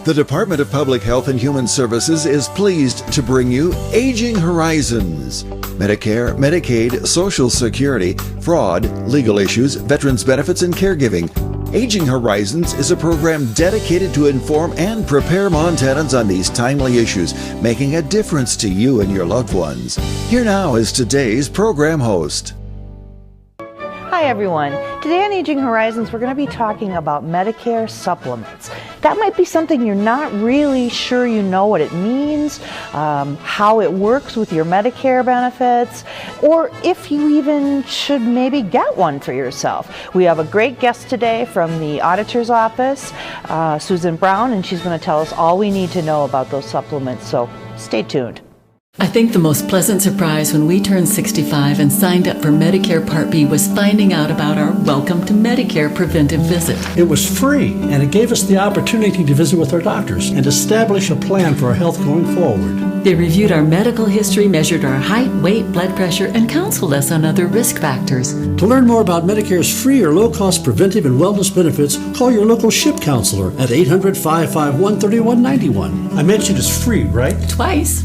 The Department of Public Health and Human Services is pleased to bring you Aging Horizons. Medicare, Medicaid, Social Security, fraud, legal issues, veterans benefits, and caregiving. Aging Horizons is a program dedicated to inform and prepare Montanans on these timely issues, making a difference to you and your loved ones. Here now is today's program host. Hi everyone. Today on Aging Horizons, we're going to be talking about Medicare supplements. That might be something you're not really sure you know what it means, how it works with your Medicare benefits, or if you even should maybe get one for yourself. We have a great guest today from the auditor's office, Susan Brown, and she's going to tell us all we need to know about those supplements, so stay tuned. I think the most pleasant surprise when we turned 65 and signed up for Medicare Part B was finding out about our Welcome to Medicare preventive visit. It was free, and it gave us the opportunity to visit with our doctors and establish a plan for our health going forward. They reviewed our medical history, measured our height, weight, blood pressure, and counseled us on other risk factors. To learn more about Medicare's free or low-cost preventive and wellness benefits, call your local SHIP counselor at 800-551-3191. I mentioned it's free, right? Twice.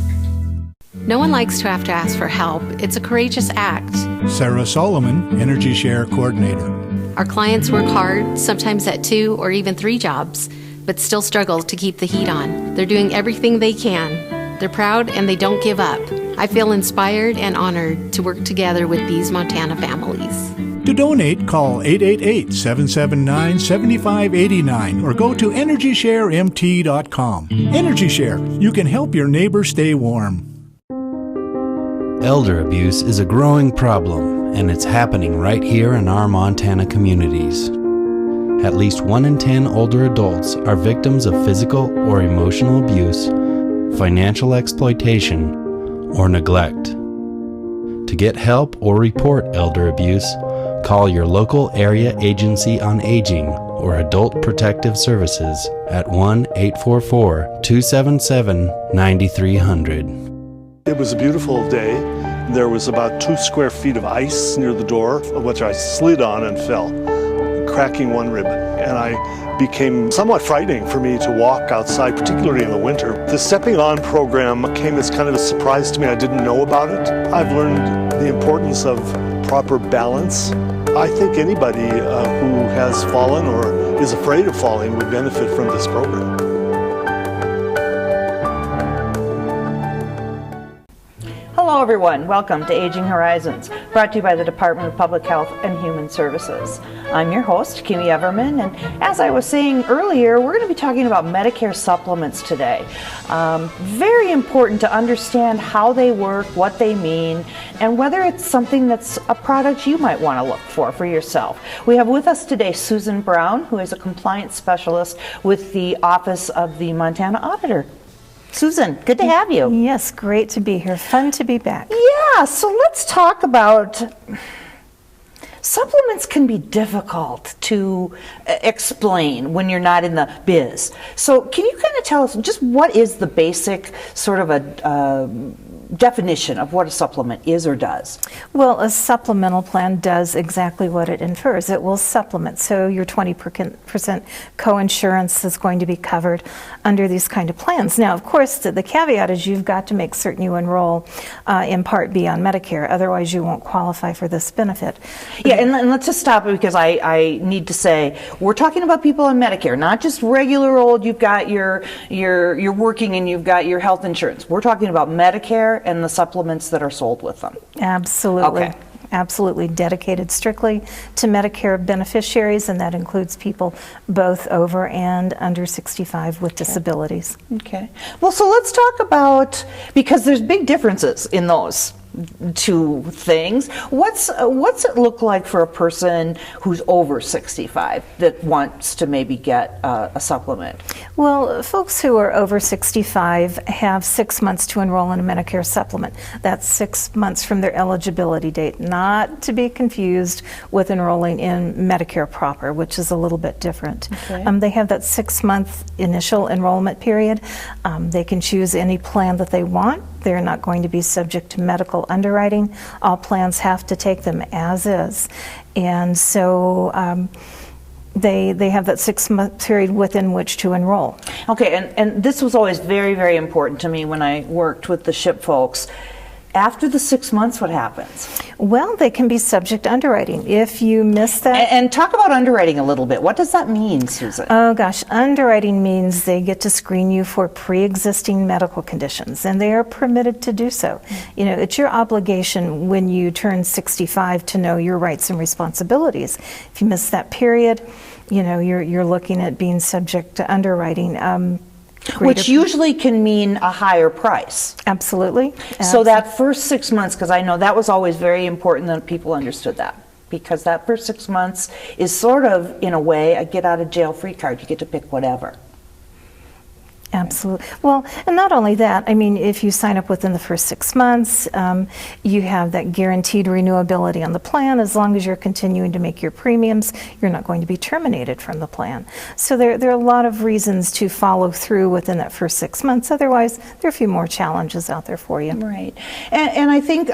No one likes to have to ask for help. It's a courageous act. Sarah Solomon, Energy Share Coordinator. Our clients work hard, sometimes at 2 or even 3 jobs, but still struggle to keep the heat on. They're doing everything they can. They're proud and they don't give up. I feel inspired and honored to work together with these Montana families. To donate, call 888-779-7589 or go to EnergyShareMT.com. Energy Share, you can help your neighbor stay warm. Elder abuse is a growing problem, and it's happening right here in our Montana communities. At least 1 in 10 older adults are victims of physical or emotional abuse, financial exploitation, or neglect. To get help or report elder abuse, call your local area agency on aging or Adult Protective Services at 1-844-277-9300. It was a beautiful day. There was about 2 square feet of ice near the door, which I slid on and fell, cracking one rib. And I became somewhat frightening for me to walk outside, particularly in the winter. The Stepping On program came as kind of a surprise to me. I didn't know about it. I've learned the importance of proper balance. I think anybody who has fallen or is afraid of falling would benefit from this program. Hello everyone, welcome to Aging Horizons, brought to you by the Department of Public Health and Human Services. I'm your host, Kimmy Everman, and as I was saying earlier, we're going to be talking about Medicare supplements today. Very important to understand how they work, what they mean, and whether it's something that's a product you might want to look for yourself. We have with us today Susan Brown, who is a compliance specialist with the Office of the Montana Auditor. Susan, good to have you. Yes, great to be here. Fun to be back. Yeah, so let's talk about supplements. Can be difficult to explain when you're not in the biz. So can you kind of tell us just what is the basic sort of a definition of what a supplement is or does? Well, a supplemental plan does exactly what it infers. It will supplement. So your 20% co-insurance is going to be covered under these kind of plans. Now, of course, the caveat is you've got to make certain you enroll in Part B on Medicare. Otherwise, you won't qualify for this benefit. Yeah, and let's just stop it because I need to say we're talking about people on Medicare, not just regular old. You've got you're working and you've got your health insurance. We're talking about Medicare and the supplements that are sold with them. Absolutely. Okay. Absolutely dedicated strictly to Medicare beneficiaries, and that includes people both over and under 65 with disabilities. Okay. Well, so let's talk about, because there's big differences in those two things. What's it look like for a person who's over 65 that wants to maybe get a supplement? Well, folks who are over 65 have 6 months to enroll in a Medicare supplement. That's 6 months from their eligibility date, not to be confused with enrolling in Medicare proper, which is a little bit different. Okay. They have that 6-month initial enrollment period. They can choose any plan that they want. They're not going to be subject to medical underwriting. All plans have to take them as is. And so They have that 6-month period within which to enroll. Okay, and this was always very, very important to me when I worked with the SHIP folks. After the 6 months, what happens? Well, they can be subject to underwriting. If you miss that... And talk about underwriting a little bit. What does that mean, Susan? Oh gosh, underwriting means they get to screen you for pre-existing medical conditions, and they are permitted to do so. You know, it's your obligation when you turn 65 to know your rights and responsibilities. If you miss that period, you know, you're looking at being subject to underwriting. Which usually can mean a higher price. Absolutely. So that first 6 months, because I know that was always very important that people understood that. Because that first 6 months is sort of, in a way, a get out of jail free card. You get to pick whatever. Absolutely. Well, and not only that, I mean, if you sign up within the first 6 months, you have that guaranteed renewability on the plan. As long as you're continuing to make your premiums, you're not going to be terminated from the plan. So there are a lot of reasons to follow through within that first 6 months. Otherwise, there are a few more challenges out there for you. Right. And I think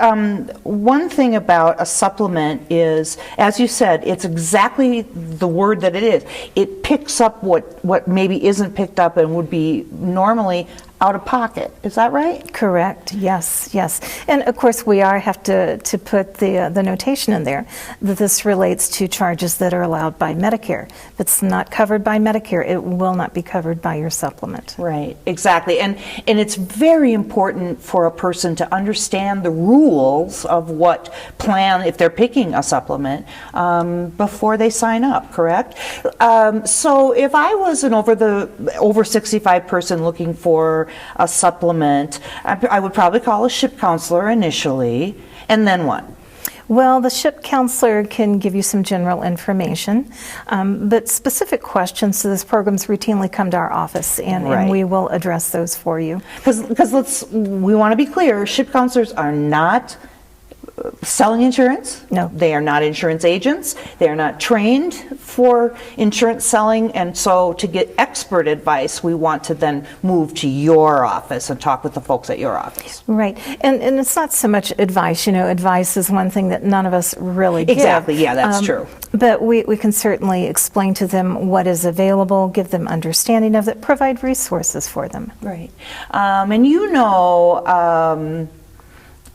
one thing about a supplement is, as you said, it's exactly the word that it is. It picks up what maybe isn't picked up and would be normally out of pocket. Is that right? Correct. Yes, yes. And of course, we have to put the notation in there that this relates to charges that are allowed by Medicare. If it's not covered by Medicare, it will not be covered by your supplement. Right, exactly. And it's very important for a person to understand the rules of what plan, if they're picking a supplement, before they sign up, correct? So if I was an over 65 person looking for a supplement, I would probably call a SHIP counselor initially, and then what? Well, the SHIP counselor can give you some general information, but specific questions to this programs routinely come to our office, and we will address those for you. Because we want to be clear, SHIP counselors are not selling insurance. No. They are not insurance agents. They are not trained for insurance selling, and so to get expert advice, we want to then move to your office and talk with the folks at your office. Right, and it's not so much advice. You know, advice is one thing that none of us really give. Exactly, yeah, that's true. But we can certainly explain to them what is available, give them understanding of it, provide resources for them. Right, and you know,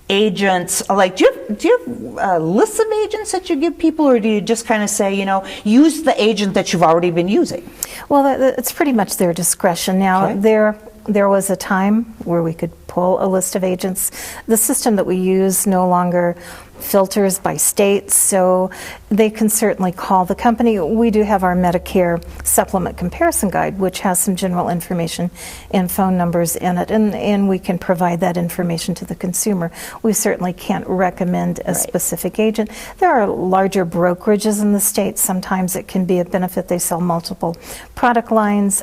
agents, like, do you have lists of agents that you give people, or do you just kind of say, you know, use the agent that you've already been using? Well, it's pretty much their discretion. Now, there was a time where we could pull a list of agents. The system that we use no longer filters by state, so they can certainly call the company. We do have our Medicare supplement comparison guide, which has some general information and phone numbers in it, and we can provide that information to the consumer. We certainly can't recommend a specific agent. There are larger brokerages in the state. Sometimes it can be a benefit. They sell multiple product lines.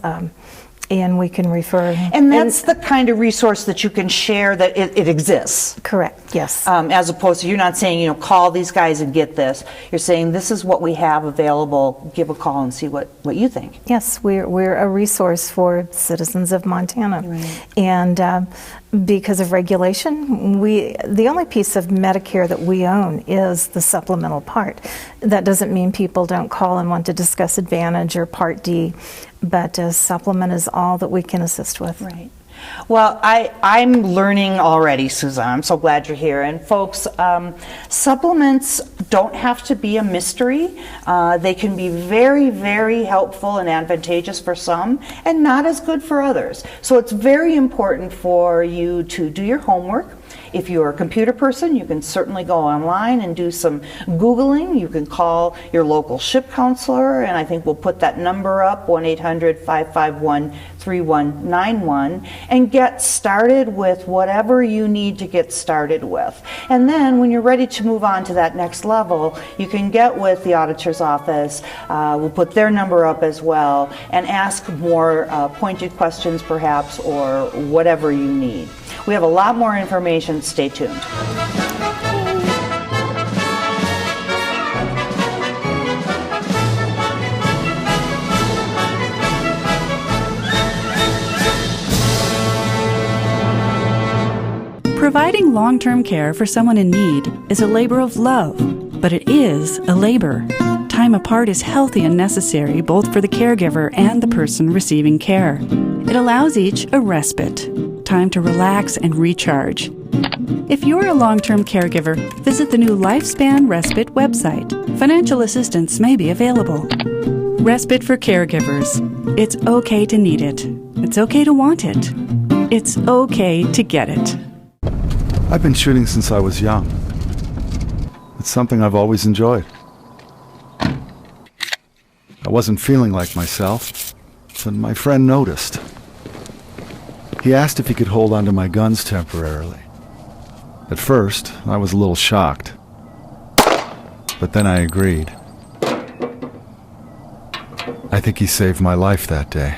And we can refer. And that's the kind of resource that you can share, that it exists. Correct, yes. As opposed to, you're not saying, you know, call these guys and get this. You're saying, this is what we have available. Give a call and see what you think. Yes, we're a resource for citizens of Montana. Right. And because of regulation, the only piece of Medicare that we own is the supplemental part. That doesn't mean people don't call and want to discuss Advantage or Part D, but a supplement is all that we can assist with. Right. Well, I'm learning already, Susan. I'm so glad you're here. And folks, supplements don't have to be a mystery. They can be very, very helpful and advantageous for some, and not as good for others. So it's very important for you to do your homework. If you're a computer person, you can certainly go online and do some Googling. You can call your local SHIP counselor, and I think we'll put that number up, 1-800-551-3191, and get started with whatever you need to get started with. And then when you're ready to move on to that next level, you can get with the auditor's office. We'll put their number up as well, and ask more pointed questions perhaps, or whatever you need. We have a lot more information. Stay tuned. Providing long-term care for someone in need is a labor of love, but it is a labor. Time time apart is healthy and necessary both for the caregiver and the person receiving care. It allows each a respite, time to relax and recharge. If you're a long-term caregiver, visit the new Lifespan Respite website. Financial assistance may be available. Respite for caregivers. It's okay to need it. It's okay to want it. It's okay to get it. I've been shooting since I was young. It's something I've always enjoyed. I wasn't feeling like myself, but my friend noticed. He asked if he could hold onto my guns temporarily. At first, I was a little shocked, but then I agreed. I think he saved my life that day.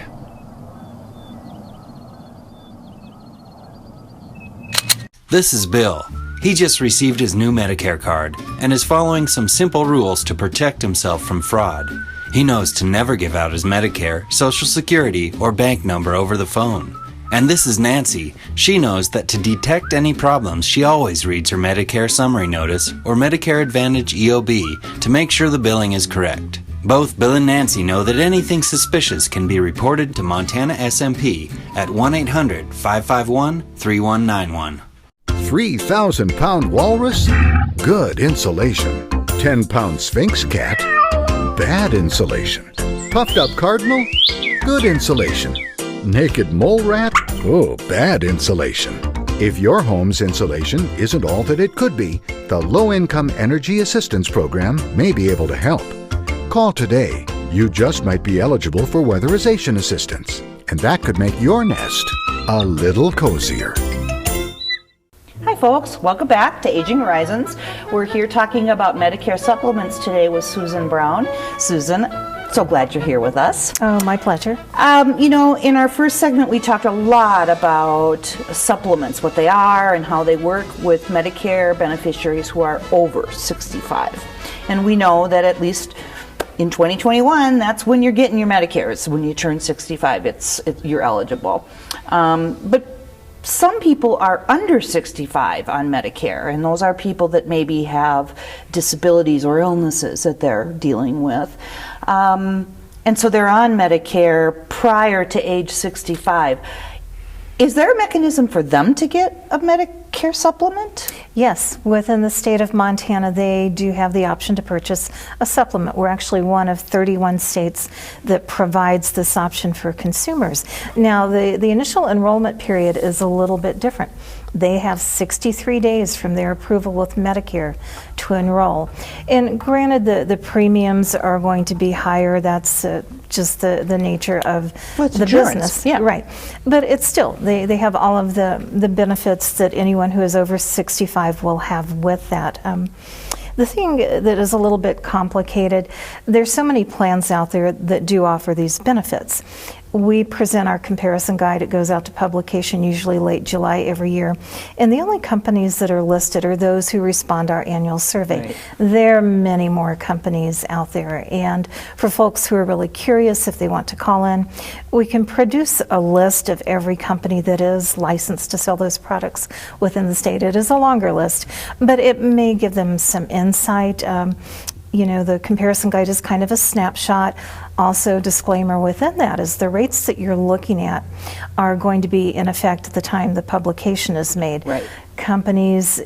This is Bill. He just received his new Medicare card and is following some simple rules to protect himself from fraud. He knows to never give out his Medicare, Social Security, or bank number over the phone. And this is Nancy. She knows that to detect any problems, she always reads her Medicare summary notice or Medicare Advantage EOB to make sure the billing is correct. Both Bill and Nancy know that anything suspicious can be reported to Montana SMP at 1-800-551-3191. 3,000-pound walrus? Good insulation. 10-pound Sphinx cat? Bad insulation. Puffed up cardinal? Good insulation. Naked mole rat? Oh, bad insulation. If your home's insulation isn't all that it could be, the Low Income Energy Assistance Program may be able to help. Call today. You just might be eligible for weatherization assistance, and that could make your nest a little cozier. Hi folks, welcome back to Aging Horizons. We're here talking about Medicare supplements today with Susan Brown. Susan, so glad you're here with us. Oh, my pleasure. In our first segment we talked a lot about supplements, what they are and how they work with Medicare beneficiaries who are over 65. And we know that at least in 2021, that's when you're getting your Medicare. It's when you turn 65, you're eligible. But some people are under 65 on Medicare, and those are people that maybe have disabilities or illnesses that they're dealing with. And so they're on Medicare prior to age 65. Is there a mechanism for them to get a Medicare supplement? Yes, within the state of Montana, they do have the option to purchase a supplement. We're actually one of 31 states that provides this option for consumers. Now, the initial enrollment period is a little bit different. They have 63 days from their approval with Medicare to enroll. And granted, the premiums are going to be higher. That's just the nature of the business. Yeah. Right. But it's still, they have all of the benefits that anyone who is over 65 will have with that. The thing that is a little bit complicated, there's so many plans out there that do offer these benefits. We present our comparison guide. It goes out to publication usually late July every year. And the only companies that are listed are those who respond to our annual survey. Right. There are many more companies out there. And for folks who are really curious, if they want to call in, we can produce a list of every company that is licensed to sell those products within the state. It is a longer list, but it may give them some insight. The comparison guide is kind of a snapshot. Also, disclaimer within that is the rates that you're looking at are going to be in effect at the time the publication is made. Right. Companies,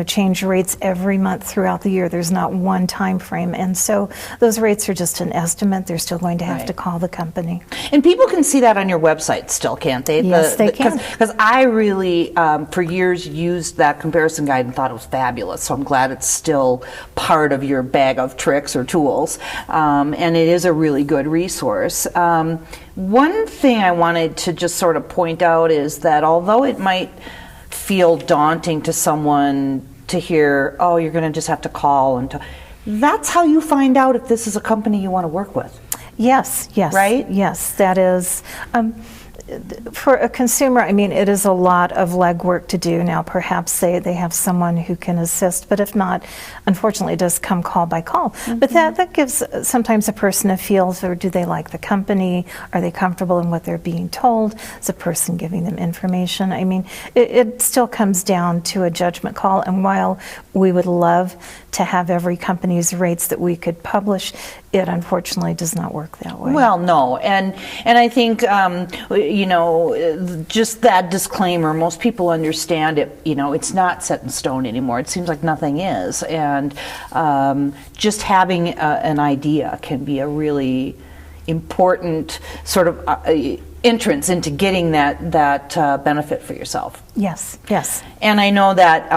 change rates every month throughout the year. There's not one time frame. And so those rates are just an estimate. They're still going to have to call the company. And people can see that on your website still, can't they? Yes, they can. Because I really, for years, used that comparison guide and thought it was fabulous. So I'm glad it's still part of your bag of tricks or tools. And it is a really good resource. One thing I wanted to just sort of point out is that although it might feel daunting to someone to hear, oh, you're going to just have to call, that's how you find out if this is a company you want to work with. Yes. Right? Yes, that is. For a consumer, it is a lot of legwork to do. Now, perhaps they have someone who can assist, but if not, unfortunately, it does come call by call. Mm-hmm. But that gives sometimes a person a feel for, do they like the company? Are they comfortable in what they're being told? Is a person giving them information? It still comes down to a judgment call, and while we would love to have every company's rates that we could publish, it unfortunately does not work that way. Well, no, and I think just that disclaimer. Most people understand it. It's not set in stone anymore. It seems like nothing is, and just having an idea can be a really important sort of entrance into getting that benefit for yourself. Yes. And I know that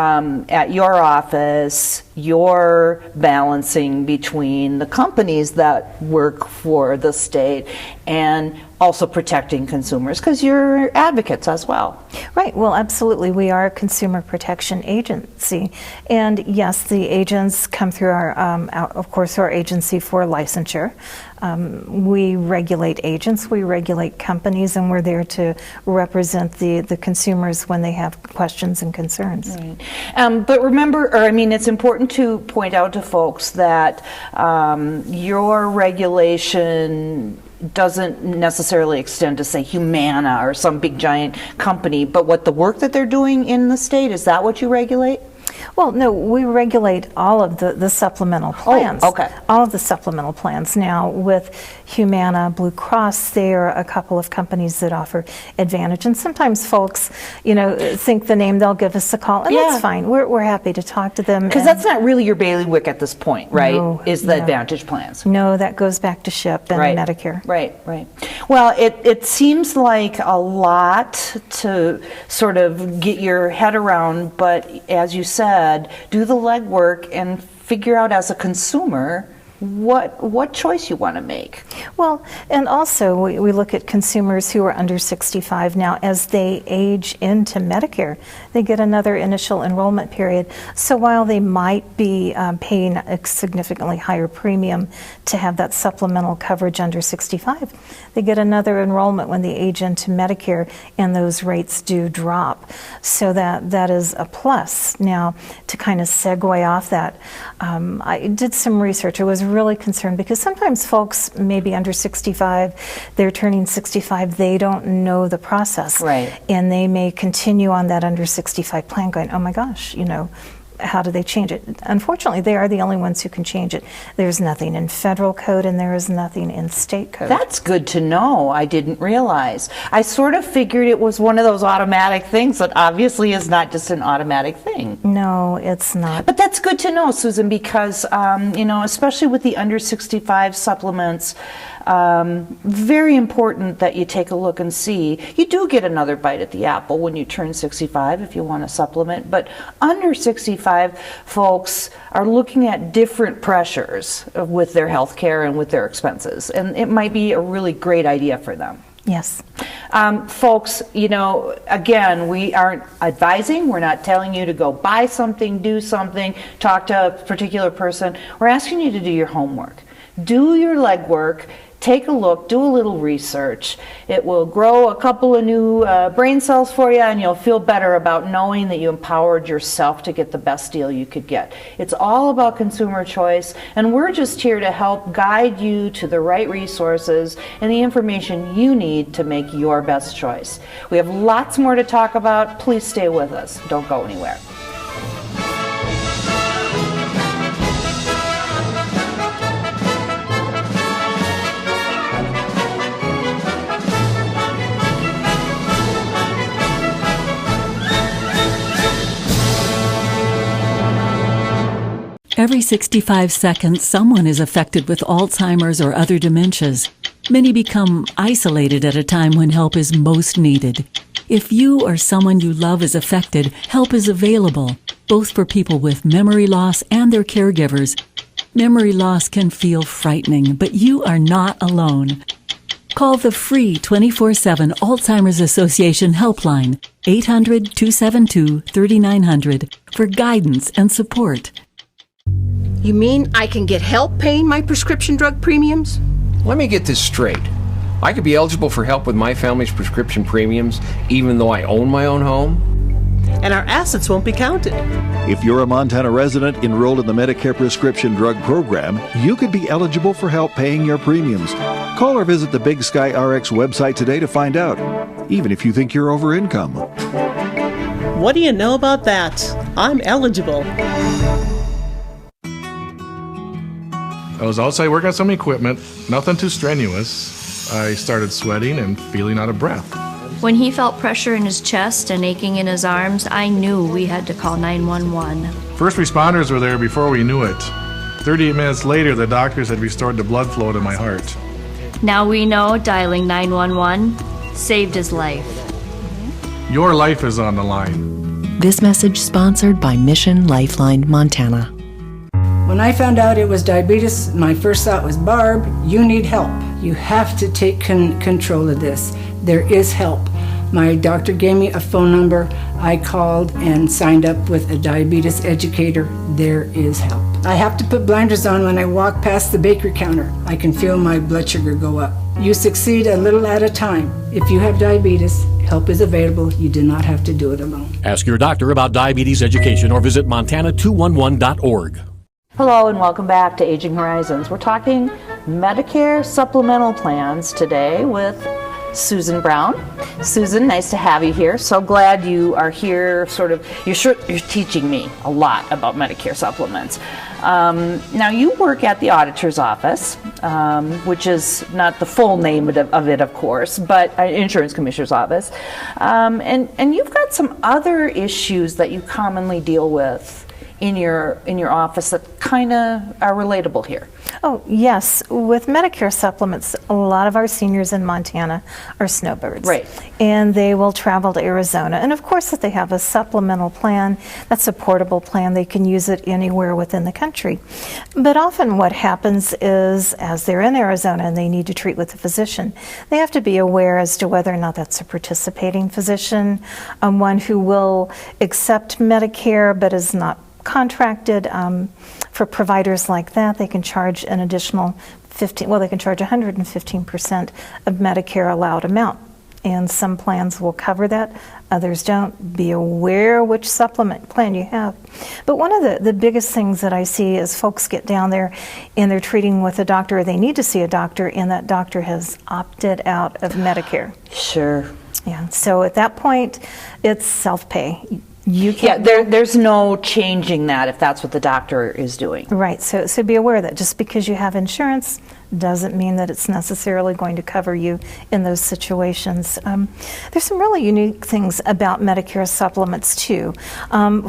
at your office, you're balancing between the companies that work for the state and also protecting consumers, because you're advocates as well. Right. Well, absolutely. We are a consumer protection agency. And yes, the agents come through our agency for licensure. We regulate agents, we regulate companies, and we're there to represent the consumers when they have questions and concerns. Right. But remember, it's important to point out to folks that your regulation doesn't necessarily extend to, say, Humana or some big giant company, but what the work that they're doing in the state, is that what you regulate? Well, no, we regulate all of the supplemental plans. Oh, okay. All of the supplemental plans. Now, with Humana, Blue Cross, there are a couple of companies that offer Advantage, and sometimes folks, think the name, they'll give us a call, and that's fine. We're happy to talk to them. Because that's not really your bailiwick at this point, right? No, is the Advantage plans. No, that goes back to SHIP and Medicare. Right. Well, it seems like a lot to sort of get your head around, but as you said, do the legwork and figure out as a consumer what choice you want to make. Well, and also we look at consumers who are under 65 now. As they age into Medicare, they get another initial enrollment period. So while they might be paying a significantly higher premium to have that supplemental coverage under 65, they get another enrollment when they age into Medicare, and those rates do drop. So that is a plus. Now, to kind of segue off that, I did some research. I was really concerned because sometimes folks maybe under 65, they're turning 65, they don't know the process. Right. And they may continue on that under 65 plan going, oh my gosh, how do they change it? Unfortunately, they are the only ones who can change it. There's nothing in federal code and there is nothing in state code. That's good to know. I didn't realize. I sort of figured it was one of those automatic things that obviously is not just an automatic thing. No, it's not. But that's good to know, Susan, because, especially with the under 65 supplements, very important that you take a look and see. You do get another bite at the apple when you turn 65 if you want to supplement, but under 65 folks are looking at different pressures with their health care and with their expenses, and it might be a really great idea for them. Yes. Folks, again, we aren't advising. We're not telling you to go buy something, do something, talk to a particular person. We're asking you to do your homework. Do your legwork. Take a look, do a little research. It will grow a couple of new brain cells for you, and you'll feel better about knowing that you empowered yourself to get the best deal you could get. It's all about consumer choice, and we're just here to help guide you to the right resources and the information you need to make your best choice. We have lots more to talk about. Please stay with us. Don't go anywhere. Every 65 seconds, someone is affected with Alzheimer's or other dementias. Many become isolated at a time when help is most needed. If you or someone you love is affected, help is available, both for people with memory loss and their caregivers. Memory loss can feel frightening, but you are not alone. Call the free 24/7 Alzheimer's Association helpline, 800-272-3900, for guidance and support. You mean I can get help paying my prescription drug premiums? Let me get this straight. I could be eligible for help with my family's prescription premiums even though I own my own home? And our assets won't be counted. If you're a Montana resident enrolled in the Medicare prescription drug program, you could be eligible for help paying your premiums. Call or visit the Big Sky RX website today to find out, even if you think you're over income. What do you know about that? I'm eligible. I was outside working on some equipment, nothing too strenuous. I started sweating and feeling out of breath. When he felt pressure in his chest and aching in his arms, I knew we had to call 911. First responders were there before we knew it. 38 minutes later, the doctors had restored the blood flow to my heart. Now we know dialing 911 saved his life. Your life is on the line. This message sponsored by Mission Lifeline Montana. When I found out it was diabetes, my first thought was, Barb, you need help. You have to take control of this. There is help. My doctor gave me a phone number. I called and signed up with a diabetes educator. There is help. I have to put blinders on when I walk past the bakery counter. I can feel my blood sugar go up. You succeed a little at a time. If you have diabetes, help is available. You do not have to do it alone. Ask your doctor about diabetes education or visit montana211.org. Hello and welcome back to Aging Horizons. We're talking Medicare supplemental plans today with Susan Brown. Susan, nice to have you here. So glad you are here. You're teaching me a lot about Medicare supplements. Now you work at the auditor's office, which is not the full name of it, of course, but insurance commissioner's office. And you've got some other issues that you commonly deal with in your office that kind of are relatable here. Oh, yes. With Medicare supplements, a lot of our seniors in Montana are snowbirds. Right. And they will travel to Arizona. And of course, if they have a supplemental plan, that's a portable plan. They can use it anywhere within the country. But often what happens is, as they're in Arizona and they need to treat with a physician, they have to be aware as to whether or not that's a participating physician, one who will accept Medicare but is not contracted. For providers like that, they can charge an additional they can charge 115% of Medicare allowed amount. And some plans will cover that, others don't. Be aware which supplement plan you have. But one of the biggest things that I see is folks get down there and they're treating with a doctor, or they need to see a doctor, and that doctor has opted out of Medicare. Sure. Yeah, so at that point, it's self-pay. There's no changing that if that's what the doctor is doing. Right, so be aware that just because you have insurance doesn't mean that it's necessarily going to cover you in those situations. There's some really unique things about Medicare supplements too.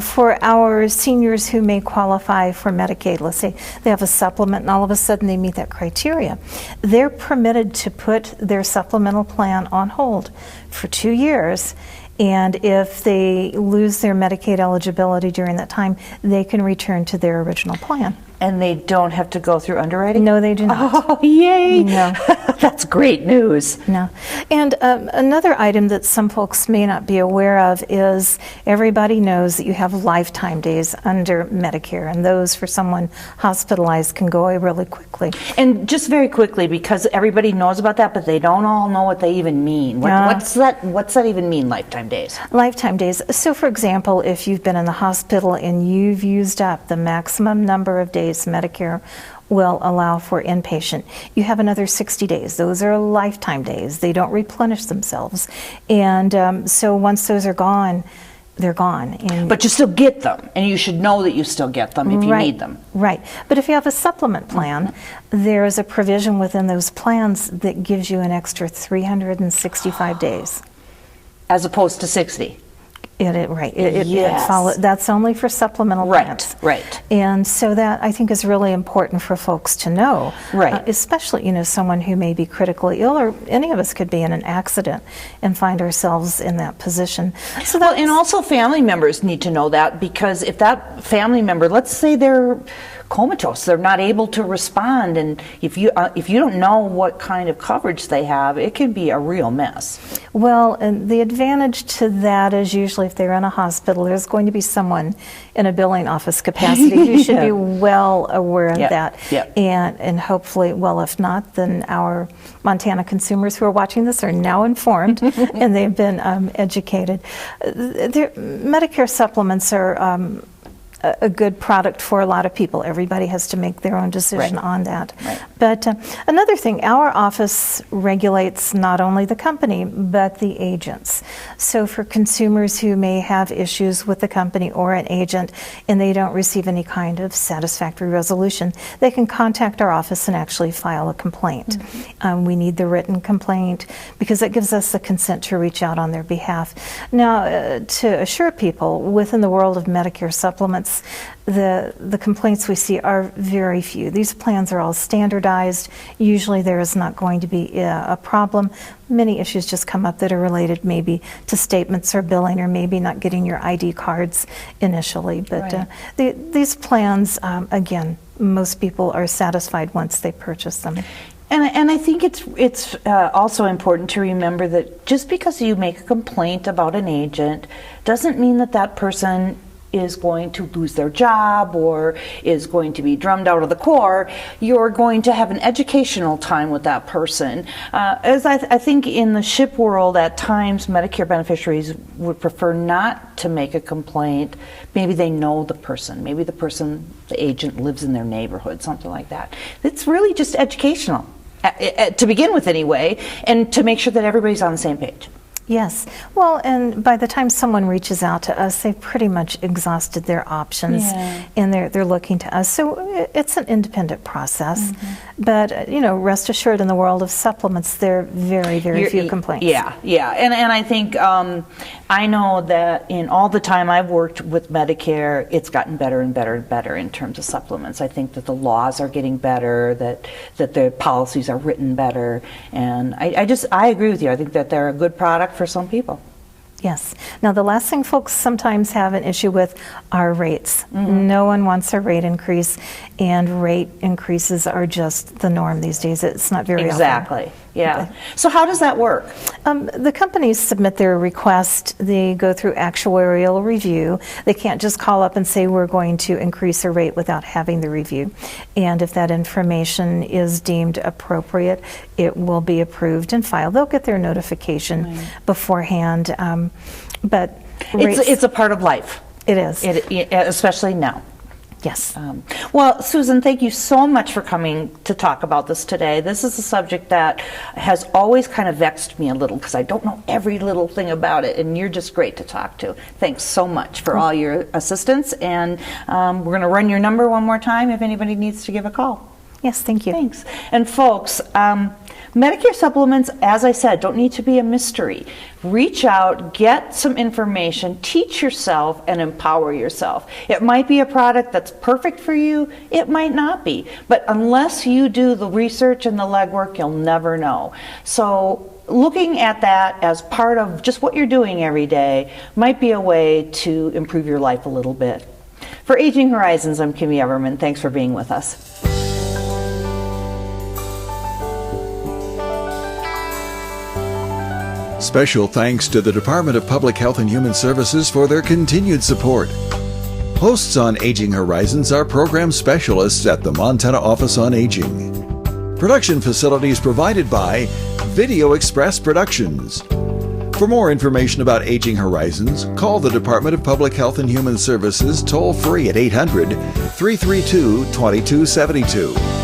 For our seniors who may qualify for Medicaid, let's say they have a supplement and all of a sudden they meet that criteria, they're permitted to put their supplemental plan on hold for 2 years. And if they lose their Medicaid eligibility during that time, they can return to their original plan. And they don't have to go through underwriting? No, they do not. Oh, yay! No. That's great news. No. And another item that some folks may not be aware of is everybody knows that you have lifetime days under Medicare, and those for someone hospitalized can go away really quickly. And just very quickly, because everybody knows about that, but they don't all know what they even mean. What's that even mean, lifetime days? Lifetime days. So for example, if you've been in the hospital and you've used up the maximum number of days Medicare will allow for inpatient, you have another 60 days. Those are lifetime days. They don't replenish themselves. And so once those are gone, they're gone. And but you still get them, and you should know that you still get them if you need them. Right. But if you have a supplement plan, there is a provision within those plans that gives you an extra 365 days. As opposed to 60. That's only for supplemental plans. Right. And so that I think is really important for folks to know. Right. Especially, someone who may be critically ill, or any of us could be in an accident and find ourselves in that position. So and also family members need to know that, because if that family member, let's say they're comatose, they're not able to respond, and if you don't know what kind of coverage they have, it can be a real mess. Well, and the advantage to that is usually if they're in a hospital, there's going to be someone in a billing office capacity who should be well aware of that. Yep. And hopefully, well, if not, then our Montana consumers who are watching this are now informed and they've been educated. Medicare supplements are a good product for a lot of people. Everybody has to make their own decision on that. But another thing, our office regulates not only the company, but the agents. So for consumers who may have issues with the company or an agent and they don't receive any kind of satisfactory resolution, they can contact our office and actually file a complaint. We need the written complaint because that gives us the consent to reach out on their behalf. Now, to assure people, within the world of Medicare supplements, the complaints we see are very few. These plans are all standardized. Usually there is not going to be a problem. Many issues just come up that are related maybe to statements or billing, or maybe not getting your ID cards initially. But these plans, again, most people are satisfied once they purchase them. And I think it's also important to remember that just because you make a complaint about an agent doesn't mean that that person is going to lose their job or is going to be drummed out of the Corps. You're going to have an educational time with that person. As I think in the SHIP world, at times Medicare beneficiaries would prefer not to make a complaint. Maybe they know the person. Maybe the agent lives in their neighborhood, something like that. It's really just educational, to begin with anyway, and to make sure that everybody's on the same page. Yes. Well, and by the time someone reaches out to us, they've pretty much exhausted their options, and they're looking to us. So it's an independent process. But, rest assured, in the world of supplements, there are very, very few complaints. Yeah. And I think I know that in all the time I've worked with Medicare, it's gotten better and better and better in terms of supplements. I think that the laws are getting better, that the policies are written better, and I agree with you. I think that they're a good product for some people. Yes. Now, the last thing folks sometimes have an issue with are rates. No one wants a rate increase, and rate increases are just the norm these days. It's not very often. Yeah. So how does that work? The companies submit their request. They go through actuarial review. They can't just call up and say we're going to increase a rate without having the review. And if that information is deemed appropriate, it will be approved and filed. They'll get their notification beforehand. But it's a part of life. It is. Especially now. Yes. Well, Susan, thank you so much for coming to talk about this today. This is a subject that has always kind of vexed me a little because I don't know every little thing about it, and you're just great to talk to. Thanks so much for all your assistance, and we're going to run your number one more time if anybody needs to give a call. Yes, thank you. Thanks. And folks, Medicare supplements, as I said, don't need to be a mystery. Reach out, get some information, teach yourself, and empower yourself. It might be a product that's perfect for you, it might not be. But unless you do the research and the legwork, you'll never know. So looking at that as part of just what you're doing every day might be a way to improve your life a little bit. For Aging Horizons, I'm Kimmy Everman. Thanks for being with us. Special thanks to the Department of Public Health and Human Services for their continued support. Hosts on Aging Horizons are program specialists at the Montana Office on Aging. Production facilities provided by Video Express Productions. For more information about Aging Horizons, call the Department of Public Health and Human Services toll-free at 800-332-2272.